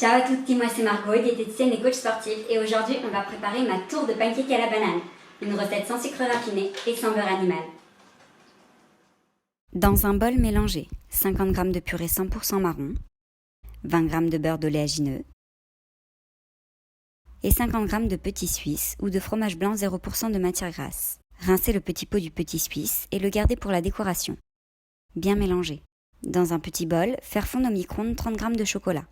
Ciao à toutes, moi c'est Margot, diététicienne et coach sportive, et aujourd'hui on va préparer ma tour de pancake à la banane, une recette sans sucre raffiné et sans beurre animal. Dans un bol, mélangez 50 g de purée 100% marron, 20 g de beurre d'oléagineux et 50 g de petit suisse ou de fromage blanc 0% de matière grasse. Rincez le petit pot du petit suisse et le gardez pour la décoration. Bien mélanger. Dans un petit bol, faire fondre au micro-ondes 30 g de chocolat.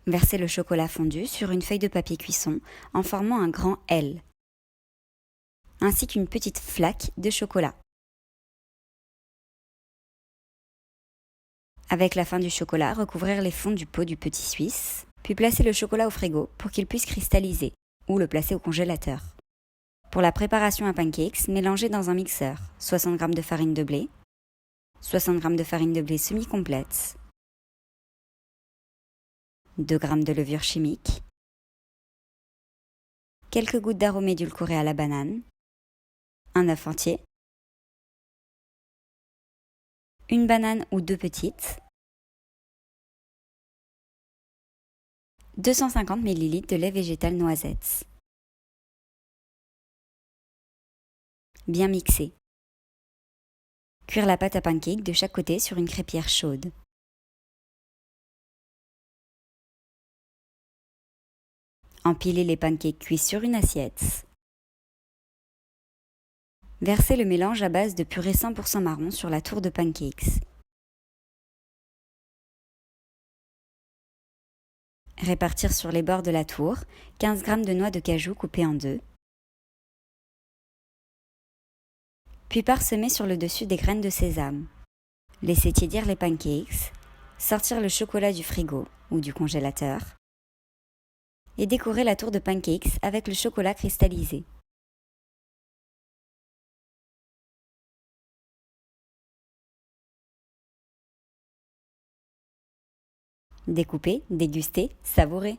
Versez le chocolat fondu sur une feuille de papier cuisson en formant un grand L, ainsi qu'une petite flaque de chocolat. Avec la fin du chocolat, recouvrir les fonds du pot du petit suisse, puis placer le chocolat au frigo pour qu'il puisse cristalliser, ou le placer au congélateur. Pour la préparation à pancakes, mélangez dans un mixeur 60 g de farine de blé, 60 g de farine de blé semi-complète, 2 g de levure chimique, quelques gouttes d'arôme édulcoré à la banane, un œuf entier, une banane ou deux petites, 250 ml de lait végétal noisette. Bien mixer. Cuire la pâte à pancake de chaque côté sur une crêpière chaude. Empiler les pancakes cuits sur une assiette. Versez le mélange à base de purée 100% marron sur la tour de pancakes. Répartir sur les bords de la tour 15 g de noix de cajou coupées en deux. Puis parsemer sur le dessus des graines de sésame. Laissez tiédir les pancakes, sortir le chocolat du frigo ou du congélateur et décorer la tour de pancakes avec le chocolat cristallisé. Découper, déguster, savourer.